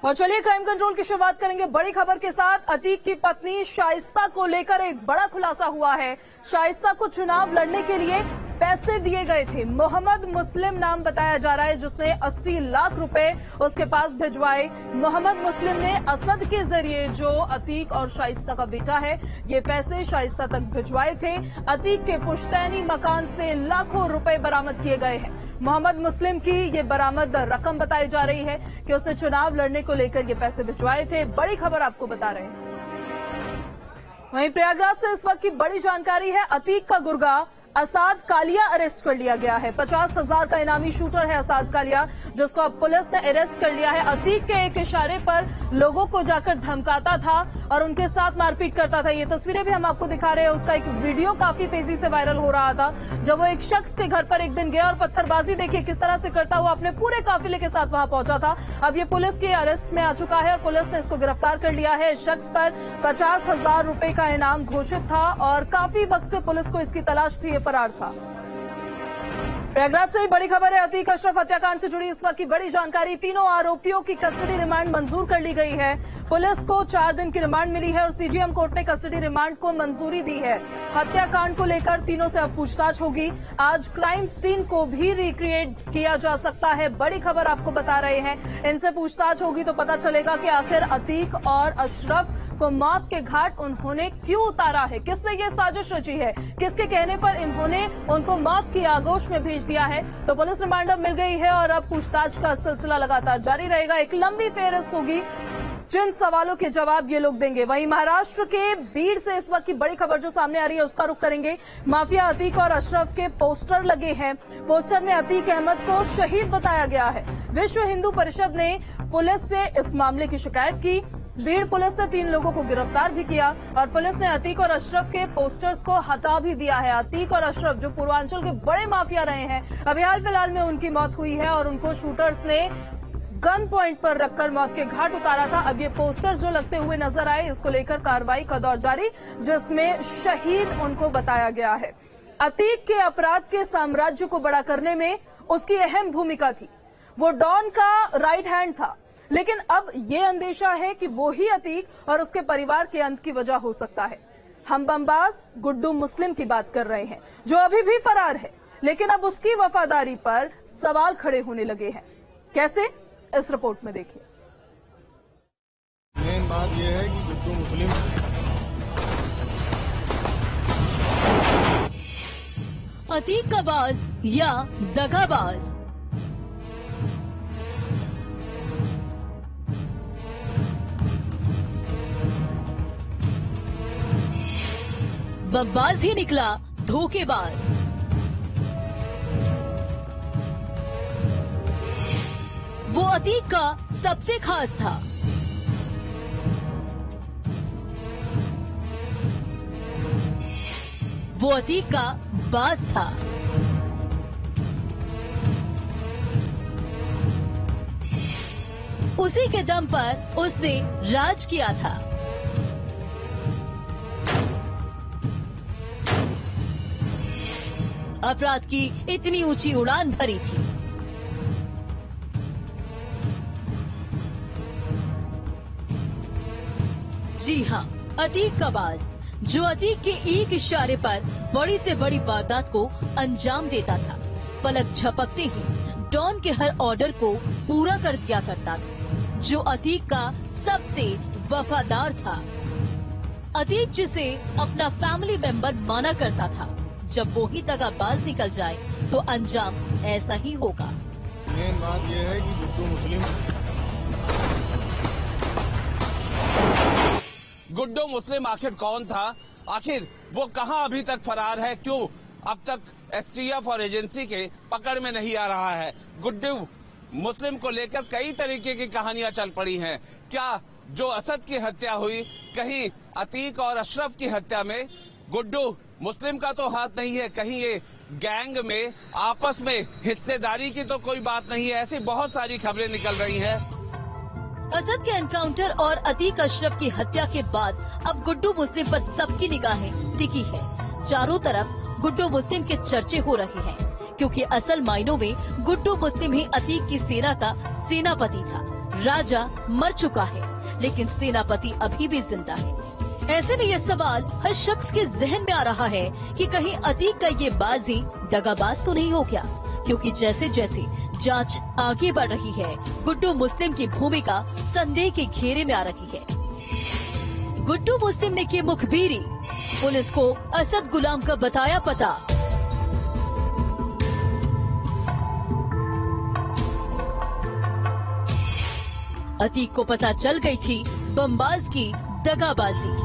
और चलिए crime control की शुरुआत करेंगे बड़ी खबर के साथ। अतीक की पत्नी शाइस्ता को लेकर एक बड़ा खुलासा हुआ है। शाइस्ता को चुनाव लड़ने के लिए पैसे दिए गए थे। मोहम्मद मुस्लिम नाम बताया जा रहा है जिसने 80 लाख रुपए उसके पास भिजवाए। मोहम्मद मुस्लिम ने असद के जरिए जो अतीक और शाइस्ता का बेटा है ये पैसे शाइस्ता तक भिजवाए थे। अतीक के पुश्तैनी मकान से लाखों रुपए बरामद किए गए हैं। मोहम्मद मुस्लिम की ये बरामद रकम बताई जा रही है कि उसने चुनाव लड़ने को लेकर ये पैसे भिजवाए थे। बड़ी खबर आपको बता रहे हैं। वहीं प्रयागराज से इस वक्त की बड़ी जानकारी है। अतीक का गुर्गा असाद कालिया अरेस्ट कर लिया गया है। 50,000 का इनामी शूटर है असाद कालिया, जिसको अब पुलिस ने अरेस्ट कर लिया है। अतीक के एक इशारे पर लोगों को जाकर धमकाता था और उनके साथ मारपीट करता था। ये तस्वीरें भी हम आपको दिखा रहे हैं। उसका एक वीडियो काफी तेजी से वायरल हो रहा था जब वो एक शख्स के घर पर एक दिन गया और पत्थरबाजी देखिए किस तरह से करता हुआ अपने पूरे काफिले के साथ वहां पहुंचा था। अब ये पुलिस के अरेस्ट में आ चुका है और पुलिस ने इसको गिरफ्तार कर लिया है। इस शख्स पर 50,000 रुपए का इनाम घोषित था और काफी वक्त से पुलिस को इसकी तलाश थी, फरार था। प्रयागराज से ही बड़ी खबर है। अतीक अशरफ हत्याकांड से जुड़ी इस वक्त की बड़ी जानकारी। तीनों आरोपियों की कस्टडी रिमांड मंजूर कर ली गई है। पुलिस को 4 दिन की रिमांड मिली है और सीजीएम कोर्ट ने कस्टडी रिमांड को मंजूरी दी है। हत्याकांड को लेकर तीनों से अब पूछताछ होगी। आज क्राइम सीन को भी रिक्रिएट किया जा सकता है। बड़ी खबर आपको बता रहे हैं। इनसे पूछताछ होगी तो पता चलेगा कि आखिर अतीक और अशरफ को मौत के घाट उन्होंने क्यों उतारा है, किसने ये साजिश रची है, किसके कहने पर इन्होंने उनको मौत की आगोश में भेज दिया है। तो पुलिस रिमांड अब मिल गई है और अब पूछताछ का सिलसिला लगातार जारी रहेगा। एक लंबी फेहरिस्त होगी, जिन सवालों के जवाब ये लोग देंगे। वहीं महाराष्ट्र के बीड़ से इस वक्त की बड़ी खबर जो सामने आ रही है उसका रुख करेंगे। माफिया अतीक और अशरफ के पोस्टर लगे हैं। पोस्टर में अतीक अहमद को शहीद बताया गया है। विश्व हिंदू परिषद ने पुलिस से इस मामले की शिकायत की। बीड़ पुलिस ने 3 लोगों को गिरफ्तार भी किया और पुलिस ने अतीक और अशरफ के पोस्टर्स को हटा भी दिया है। अतीक और अशरफ जो पूर्वांचल के बड़े माफिया रहे हैं, अभी हाल फिलहाल में उनकी मौत हुई है और उनको शूटर्स ने गन पॉइंट पर रखकर मौत के घाट उतारा था। अब ये पोस्टर्स जो लगते हुए नजर आए, इसको लेकर कार्रवाई का दौर जारी, जिसमें शहीद उनको बताया गया है। अतीक के अपराध के साम्राज्य को बड़ा करने में उसकी अहम भूमिका थी। वो डॉन का राइट हैंड था, लेकिन अब ये अंदेशा है कि वो ही अतीक और उसके परिवार के अंत की वजह हो सकता है। हम बमबाज गुड्डू मुस्लिम की बात कर रहे हैं जो अभी भी फरार है, लेकिन अब उसकी वफादारी पर सवाल खड़े होने लगे हैं। कैसे, इस रिपोर्ट में देखिए। मेन बात यह है कि गुड्डू मुस्लिम अतीक का बाज या दगाबाज। बमबाज ही निकला धोखेबाज। वो अतीक का सबसे खास था। वो अतीक का बाज था। उसी के दम पर उसने राज किया था। अपराध की इतनी ऊंची उड़ान भरी थी। जी हां, अतीक का बाज, जो अतीक के एक इशारे पर बड़ी से बड़ी वारदात को अंजाम देता था। पलक झपकते ही डॉन के हर ऑर्डर को पूरा कर दिया करता था, जो अतीक का सबसे वफादार था। अतीक जिसे अपना फैमिली मेंबर माना करता था। जब वो ही दगाबाज निकल जाए तो अंजाम ऐसा ही होगा। मेन बात यह है कि गुड्डू मुस्लिम आखिर कौन था, आखिर वो कहां अभी तक फरार है, क्यों अब तक एसटीएफ और एजेंसी के पकड़ में नहीं आ रहा है। गुड्डू मुस्लिम को लेकर कई तरीके की कहानियां चल पड़ी हैं। क्या जो असद की हत्या हुई, कहीं अतीक और अशरफ की हत्या में गुड्डू मुस्लिम का तो हाथ नहीं है, कहीं ये गैंग में आपस में हिस्सेदारी की तो कोई बात नहीं है। ऐसी बहुत सारी खबरें निकल रही हैं। असद के एनकाउंटर और अतीक अशरफ की हत्या के बाद अब गुड्डू मुस्लिम पर सबकी निगाहें टिकी है। चारों तरफ गुड्डू मुस्लिम के चर्चे हो रहे हैं, क्योंकि असल मायनों में गुड्डू मुस्लिम ही अतीक की सेना का सेनापति था। राजा मर चुका है, लेकिन सेनापति अभी भी जिंदा है। ऐसे में ये सवाल हर शख्स के जहन में आ रहा है कि कहीं अतीक का ये बाजी दगाबाज तो नहीं हो गया, क्योंकि जैसे जैसे जांच आगे बढ़ रही है, गुड्डू मुस्लिम की भूमिका संदेह के घेरे में आ रही है। गुड्डू मुस्लिम ने की मुखबिरी, पुलिस को असद गुलाम का बताया पता। अतीक को पता चल गई थी बमबाज की दगाबाजी।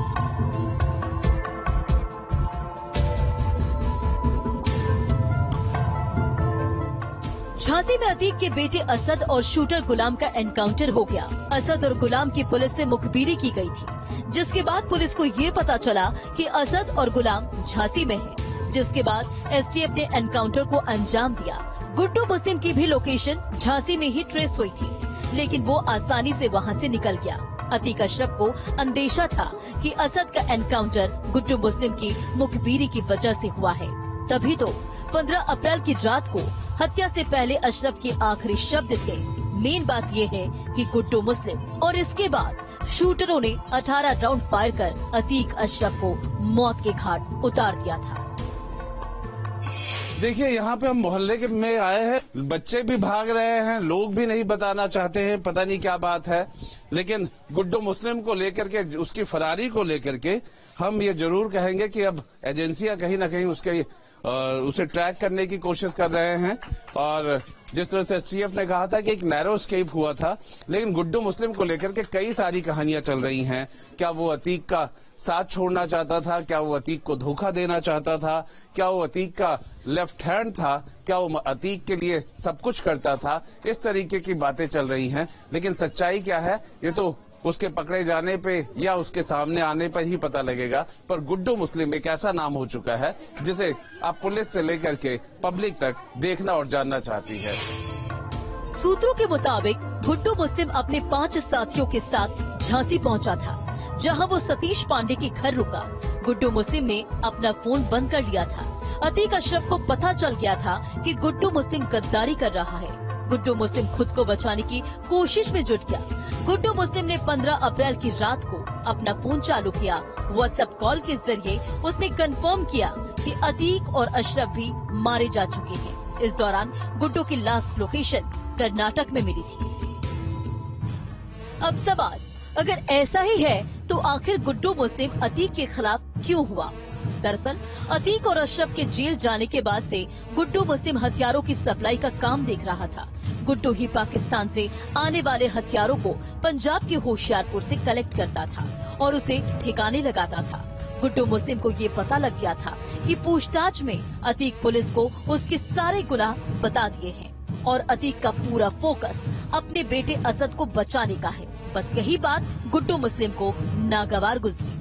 झांसी में अतीक के बेटे असद और शूटर गुलाम का एनकाउंटर हो गया। असद और गुलाम की पुलिस से मुखबिरी की गई थी, जिसके बाद पुलिस को ये पता चला कि असद और गुलाम झांसी में हैं। जिसके बाद एसटीएफ ने एनकाउंटर को अंजाम दिया। गुड्डू मुस्लिम की भी लोकेशन झांसी में ही ट्रेस हुई थी, लेकिन वो आसानी से वहां से निकल गया। अतीक अशरफ को अंदेशा था कि असद का एनकाउंटर गुड्डू मुस्लिम की मुखबिरी की वजह से हुआ है। तभी तो 15 अप्रैल की रात को हत्या से पहले अशरफ के आखिरी शब्द थे। मेन बात ये है कि गुड्डू मुस्लिम और इसके बाद शूटरों ने 18 राउंड फायर कर अतीक अशरफ को मौत के घाट उतार दिया था। देखिए, यहाँ पे हम मोहल्ले के में आए हैं, बच्चे भी भाग रहे हैं, लोग भी नहीं बताना चाहते हैं, पता नहीं क्या बात है। लेकिन गुड्डू मुस्लिम को लेकर के, उसकी फरारी को लेकर के हम ये जरूर कहेंगे कि अब एजेंसियां कहीं ना कहीं उसे ट्रैक करने की कोशिश कर रहे हैं। और जिस तरह से एसटीएफ ने कहा था कि एक नैरो एस्केप हुआ था, लेकिन गुड्डू मुस्लिम को लेकर के कई सारी कहानियां चल रही हैं। क्या वो अतीक का साथ छोड़ना चाहता था? क्या वो अतीक को धोखा देना चाहता था? क्या वो अतीक का लेफ्ट हैंड था? क्या वो अतीक के लिए सब कुछ करता था? इस तरीके की बातें चल रही हैं, लेकिन सच्चाई क्या है ये तो उसके पकड़े जाने पे या उसके सामने आने पर ही पता लगेगा। पर गुड्डू मुस्लिम एक ऐसा नाम हो चुका है जिसे अब पुलिस से लेकर के पब्लिक तक देखना और जानना चाहती है। सूत्रों के मुताबिक गुड्डू मुस्लिम अपने 5 साथियों के साथ झांसी पहुंचा था, जहां वो सतीश पांडे के घर रुका। गुड्डू मुस्लिम ने अपना फोन बंद कर लिया था। अतीक अशरफ को पता चल गया था कि गुड्डू मुस्लिम गद्दारी कर रहा है। गुड्डू मुस्लिम खुद को बचाने की कोशिश में जुट गया। गुड्डू मुस्लिम ने 15 अप्रैल की रात को अपना फोन चालू किया। व्हाट्सएप कॉल के जरिए उसने कंफर्म किया कि अतीक और अशरफ भी मारे जा चुके हैं। इस दौरान गुड्डू की लास्ट लोकेशन कर्नाटक में मिली थी। अब सवाल, अगर ऐसा ही है तो आखिर गुड्डू मुस्लिम अतीक के खिलाफ क्यों हुआ? दरअसल अतीक और अशरफ के जेल जाने के बाद से गुड्डू मुस्लिम हथियारों की सप्लाई का काम देख रहा था। गुड्डू ही पाकिस्तान से आने वाले हथियारों को पंजाब के होशियारपुर से कलेक्ट करता था और उसे ठिकाने लगाता था। गुड्डू मुस्लिम को ये पता लग गया था कि पूछताछ में अतीक पुलिस को उसके सारे गुनाह बता दिए हैं और अतीक का पूरा फोकस अपने बेटे असद को बचाने का है। बस यही बात गुड्डू मुस्लिम को नागवार गुजरी।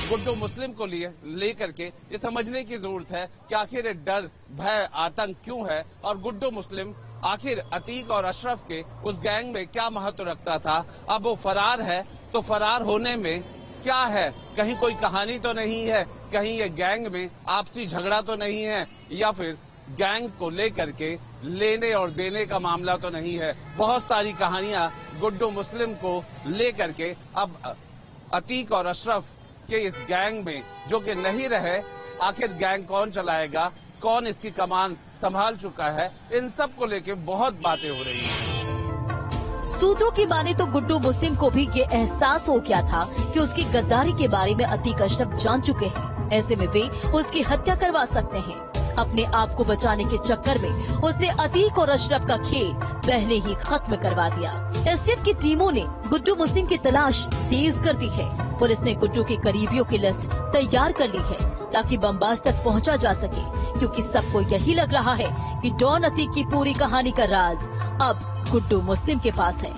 गुड्डू मुस्लिम को लेकर के ये समझने की जरूरत है कि आखिर ये डर, भय, आतंक क्यों है और गुड्डू मुस्लिम आखिर अतीक और अशरफ के उस गैंग में क्या महत्व रखता था। अब वो फरार है तो फरार होने में क्या है? कहीं कोई कहानी तो नहीं है? कहीं ये गैंग में आपसी झगड़ा तो नहीं है? या फिर गैंग को लेकर के लेने और देने का मामला तो नहीं है? बहुत सारी कहानियां गुड्डू मुस्लिम को लेकर के अब अतीक और अशरफ के इस गैंग में जो कि नहीं रहे, आखिर गैंग कौन चलाएगा, कौन इसकी कमान संभाल चुका है, इन सब को लेके बहुत बातें हो रही हैं। सूत्रों की माने तो गुड्डू मुस्लिम को भी ये एहसास हो गया था कि उसकी गद्दारी के बारे में अतीक अशरफ जान चुके हैं। ऐसे में वे उसकी हत्या करवा सकते हैं। अपने आप को बचाने के चक्कर में उसने अतीक और अशरफ का खेल पहले ही खत्म करवा दिया। एसटीएफ की टीमों ने गुड्डू मुस्लिम की तलाश तेज कर दी है। पुलिस ने गुड्डू के करीबियों की लिस्ट तैयार कर ली है ताकि बमबाज तक पहुंचा जा सके, क्योंकि सबको यही लग रहा है कि डॉन अतीक की पूरी कहानी का राज अब गुड्डू मुस्लिम के पास है।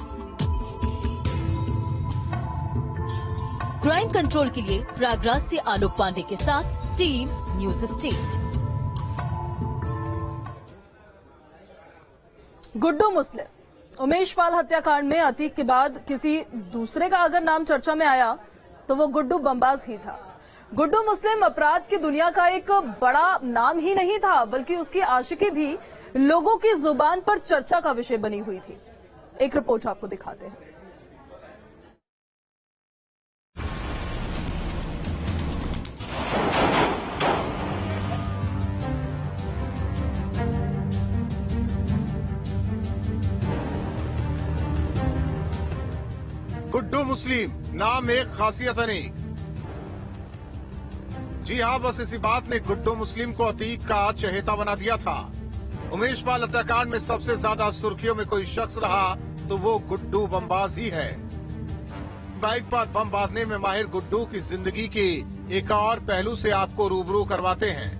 क्राइम कंट्रोल के लिए प्रयागराज से आलोक पांडे के साथ टीम न्यूज स्टेट। गुड्डू मुस्लिम उमेश पाल हत्याकांड में अतीक के बाद किसी दूसरे का अगर नाम चर्चा में आया तो वो गुड्डू बमबाज ही था। गुड्डू मुस्लिम अपराध की दुनिया का एक बड़ा नाम ही नहीं था, बल्कि उसकी आशिकी भी लोगों की जुबान पर चर्चा का विषय बनी हुई थी। एक रिपोर्ट आपको दिखाते हैं। गुड्डू मुस्लिम नाम एक खासियत अनेक। जी हाँ, बस इसी बात ने गुड्डू मुस्लिम को अतीक का चहेता बना दिया था। उमेश पाल हत्याकांड में सबसे ज्यादा सुर्खियों में कोई शख्स रहा तो वो गुड्डू बमबाज ही है। बाइक पर बम बांधने में माहिर गुड्डू की जिंदगी के एक और पहलू से आपको रूबरू करवाते हैं।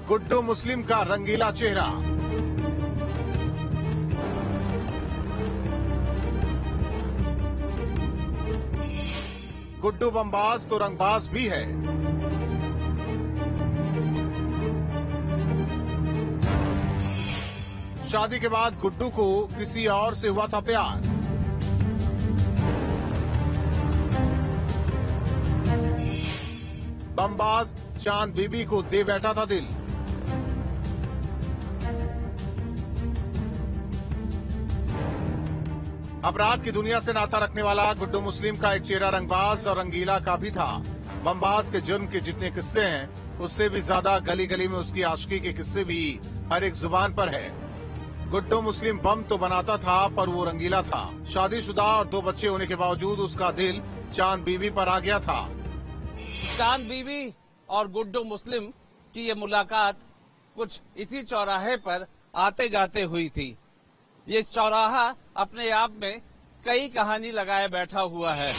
गुड्डू मुस्लिम का रंगीला चेहरा। गुड्डू बमबाज तो रंगबाज भी है। शादी के बाद गुड्डू को किसी और से हुआ था प्यार। बमबाज चांद बीबी को दे बैठा था दिल। अपराध की दुनिया से नाता रखने वाला गुड्डू मुस्लिम का एक चेहरा रंगबाज और रंगीला का भी था। बमबाज के जुर्म के जितने किस्से हैं उससे भी ज्यादा गली गली में उसकी आशिकी के किस्से भी हर एक जुबान पर है। गुड्डू मुस्लिम बम तो बनाता था पर वो रंगीला था। शादीशुदा और 2 बच्चे होने के बावजूद उसका दिल चांद बीबी पर आ गया था। चांद बीबी और गुड्डू मुस्लिम की ये मुलाकात कुछ इसी चौराहे पर आते जाते हुई थी। ये चौराहा अपने आप में कई कहानी लगाए बैठा हुआ है।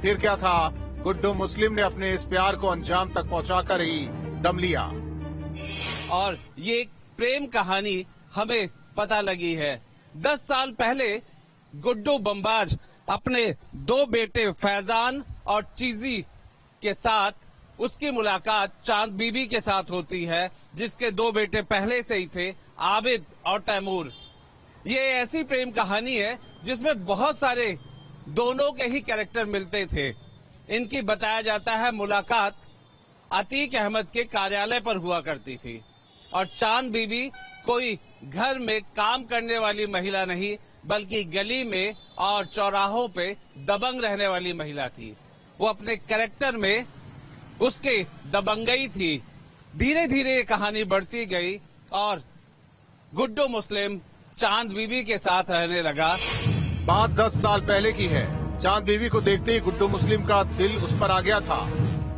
फिर क्या था, गुड्डू मुस्लिम ने अपने इस प्यार को अंजाम तक पहुंचाकर ही दम लिया। और ये प्रेम कहानी हमें पता लगी है। 10 साल पहले गुड्डू बमबाज अपने 2 बेटे फैजान और चीजी के साथ उसकी मुलाकात चांद बीबी के साथ होती है, जिसके 2 बेटे पहले से ही थे, आबिद और तैमूर। ये ऐसी प्रेम कहानी है जिसमें बहुत सारे दोनों के ही कैरेक्टर मिलते थे। इनकी बताया जाता है मुलाकात अतीक अहमद के कार्यालय पर हुआ करती थी और चांद बीबी कोई घर में काम करने वाली महिला नहीं बल्कि गली में और चौराहों पे दबंग रहने वाली महिला थी। वो अपने कैरेक्टर में उसके दबंगई थी। धीरे धीरे ये कहानी बढ़ती गई और गुड्डू मुस्लिम चांद बीबी के साथ रहने लगा। बात 10 साल पहले की है। चांद बीबी को देखते ही गुड्डू मुस्लिम का दिल उस पर आ गया था।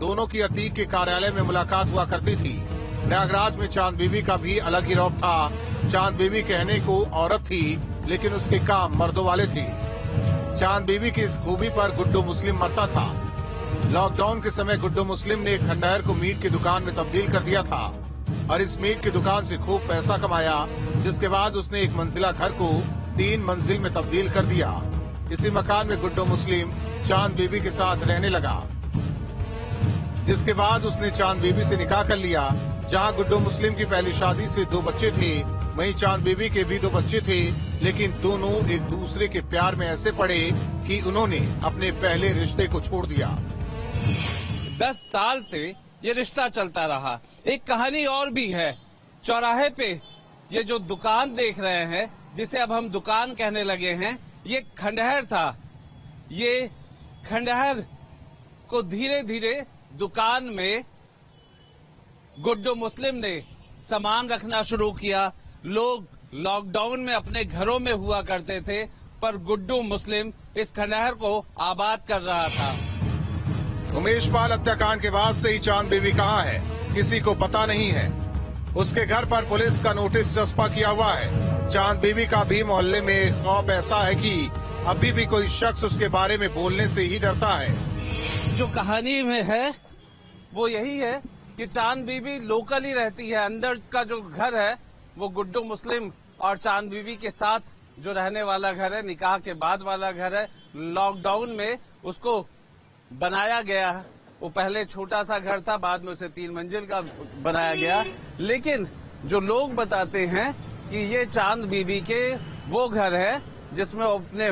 दोनों की अतीक के कार्यालय में मुलाकात हुआ करती थी। प्रयागराज में चांद बीबी का भी अलग ही रौब था। चांद बीबी कहने को औरत थी लेकिन उसके काम मर्दों वाले थे। चांद बीबी की इस खूबी पर गुड्डू मुस्लिम मरता था। लॉकडाउन के समय गुड्डू मुस्लिम ने एक खंडहर को मीट की दुकान में तब्दील कर दिया था और इस मीट की दुकान से खूब पैसा कमाया, जिसके बाद उसने एक मंजिला घर को 3 मंजिल में तब्दील कर दिया। इसी मकान में गुड्डू मुस्लिम चांद बीबी के साथ रहने लगा, जिसके बाद उसने चांद बीबी से निकाह कर लिया। जहां गुड्डू मुस्लिम की पहली शादी से 2 बच्चे थे, वहीं चांद बीबी के भी 2 बच्चे थे, लेकिन दोनों एक दूसरे के प्यार में ऐसे पड़े कि उन्होंने अपने पहले रिश्ते को छोड़ दिया। 10 साल से ये रिश्ता चलता रहा। एक कहानी और भी है। चौराहे पे ये जो दुकान देख रहे हैं, जिसे अब हम दुकान कहने लगे हैं, ये खंडहर था। ये खंडहर को धीरे धीरे दुकान में गुड्डू मुस्लिम ने सामान रखना शुरू किया। लोग लॉकडाउन में अपने घरों में हुआ करते थे, पर गुड्डू मुस्लिम इस खंडहर को आबाद कर रहा था। उमेश पाल हत्याकांड के बाद से ही चांद बीबी कहाँ है, किसी को पता नहीं है। उसके घर पर पुलिस का नोटिस चस्पा किया हुआ है। चांद बीबी का भी मोहल्ले में खौफ ऐसा है कि अभी भी कोई शख्स उसके बारे में बोलने से ही डरता है। जो कहानी में है वो यही है कि चांद बीबी लोकल ही रहती है। अंदर का जो घर है वो गुड्डू मुस्लिम और चांद बीबी के साथ जो रहने वाला घर है, निकाह के बाद वाला घर है। लॉकडाउन में उसको बनाया गया। वो पहले छोटा सा घर था, बाद में उसे 3 मंजिल का बनाया गया। लेकिन जो लोग बताते हैं कि ये चांद बीबी के वो घर है जिसमें अपने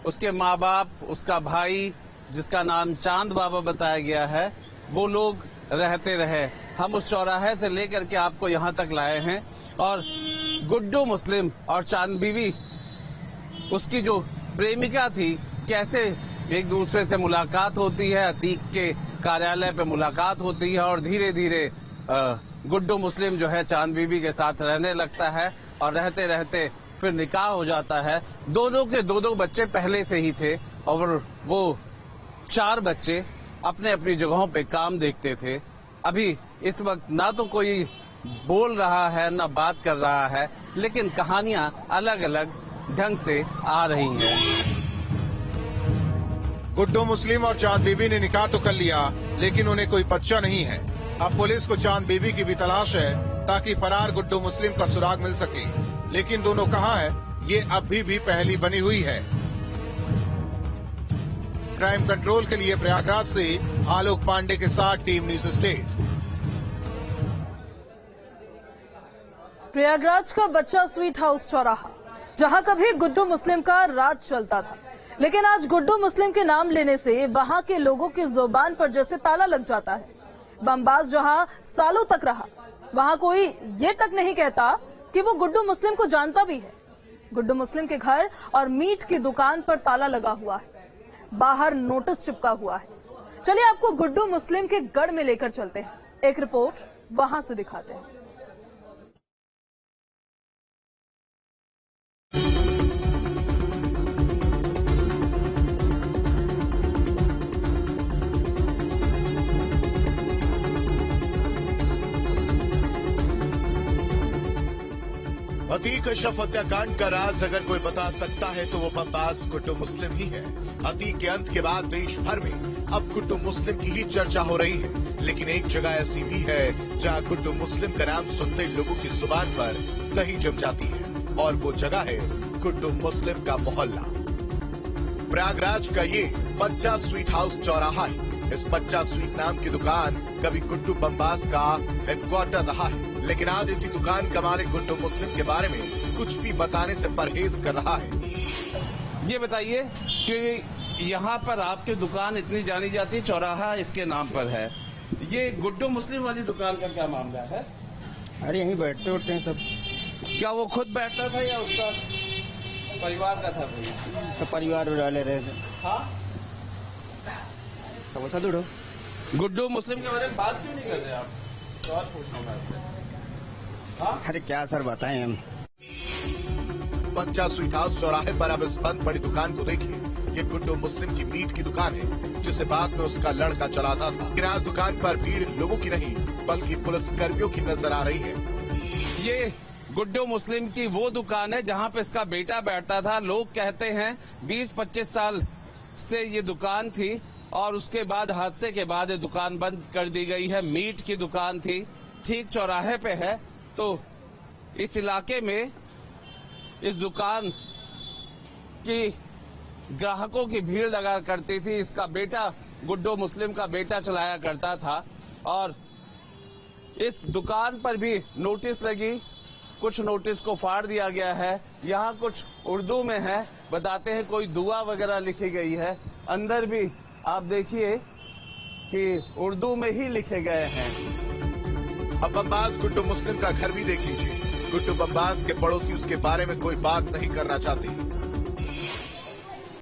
उसके माँ बाप, उसका भाई जिसका नाम चांद बाबा बताया गया है, वो लोग रहते रहे। हम उस चौराहे से लेकर के आपको यहाँ तक लाए हैं और गुड्डू मुस्लिम और चांद बीवी, उसकी जो प्रेमिका थी, कैसे एक दूसरे से मुलाकात होती है, अतीक के कार्यालय पे मुलाकात होती है और धीरे धीरे गुड्डू मुस्लिम जो है चांद बीवी के साथ रहने लगता है और रहते रहते फिर निकाह हो जाता है। दोनों के दो बच्चे पहले से ही थे और वो 4 बच्चे अपने अपनी जगहों पे काम देखते थे। अभी इस वक्त ना तो कोई बोल रहा है ना बात कर रहा है, लेकिन कहानियां अलग अलग ढंग से आ रही हैं। गुड्डू मुस्लिम और चांद बीबी ने निकाह तो कर लिया, लेकिन उन्हें कोई बच्चा नहीं है। अब पुलिस को चांद बीबी की भी तलाश है ताकि फरार गुड्डू मुस्लिम का सुराग मिल सके, लेकिन दोनों कहां है ये अभी भी पहेली बनी हुई है। क्राइम कंट्रोल के लिए प्रयागराज से आलोक पांडे के साथ टीम न्यूज स्टेट। प्रयागराज का बच्चा स्वीट हाउस चौराहा, जहां कभी गुड्डू मुस्लिम का राज चलता था, लेकिन आज गुड्डू मुस्लिम के नाम लेने से वहां के लोगों की जुबान पर जैसे ताला लग जाता है। बमबाज जहां सालों तक रहा, वहां कोई ये तक नहीं कहता कि वो गुड्डू मुस्लिम को जानता भी है। गुड्डू मुस्लिम के घर और मीट की दुकान पर ताला लगा हुआ है, बाहर नोटिस चिपका हुआ है। चलिए आपको गुड्डू मुस्लिम के गढ़ में लेकर चलते हैं, एक रिपोर्ट वहां से दिखाते हैं। अतीक अशरफ हत्याकांड का राज अगर कोई बता सकता है तो वो बमबाज गुड्डू मुस्लिम ही है। अतीक के अंत के बाद देश भर में अब गुड्डू मुस्लिम की ही चर्चा हो रही है, लेकिन एक जगह ऐसी भी है जहां गुड्डू मुस्लिम का नाम सुनते ही लोगों की जुबान पर दही जम जाती है, और वो जगह है गुड्डू मुस्लिम का मोहल्ला। प्रयागराज का ये बच्चा स्वीट हाउस चौराहा है। इस बच्चा स्वीट नाम की दुकान कभी गुड्डू बमबाज का हेडक्वार्टर रहा है, लेकिन आज इसी दुकान का मालिक गुड्डू मुस्लिम के बारे में कुछ भी बताने से परहेज कर रहा है। ये बताइए कि यहाँ पर आपकी दुकान इतनी जानी जाती है, चौराहा इसके नाम पर है, ये गुड्डू मुस्लिम वाली दुकान का क्या मामला है? अरे यहीं बैठते उठते हैं सब। क्या वो खुद बैठता था या उसका परिवार का था? सब परिवार डाले रहे थे। हाँ, समोसा दूढ़ो। गुड्डू मुस्लिम के बारे में बात क्यों नहीं कर रहे आप? सवाल पूछ रहा हूँ। हाँ? अरे क्या सर बताएं हम। बच्चा स्वीट हाउस चौराहे पर अब इस बंद पड़ी दुकान को देखिए। ये गुड्डू मुस्लिम की मीट की दुकान है, जिसे बाद में उसका लड़का चलाता था। लेकिन आज दुकान पर भीड़ लोगों की नहीं बल्कि पुलिस कर्मियों की नजर आ रही है। ये गुड्डू मुस्लिम की वो दुकान है जहाँ पे इसका बेटा बैठता था। लोग कहते हैं 20-25 साल से ये दुकान थी और उसके बाद हादसे के बाद ये दुकान बंद कर दी गई है। मीट की दुकान थी, ठीक चौराहे पे है, तो इस इलाके में इस दुकान की ग्राहकों की भीड़ लगा करती थी। इसका बेटा गुड्डू मुस्लिम का बेटा चलाया करता था और इस दुकान पर भी नोटिस लगी, कुछ नोटिस को फाड़ दिया गया है। यहाँ कुछ उर्दू में है, बताते हैं कोई दुआ वगैरह लिखी गई है। अंदर भी आप देखिए कि उर्दू में ही लिखे गए हैं। अब बमबाज गुड्डू मुस्लिम का घर भी देख लीजिए। गुड्डू बमबाज के पड़ोसी उसके बारे में कोई बात नहीं करना चाहते।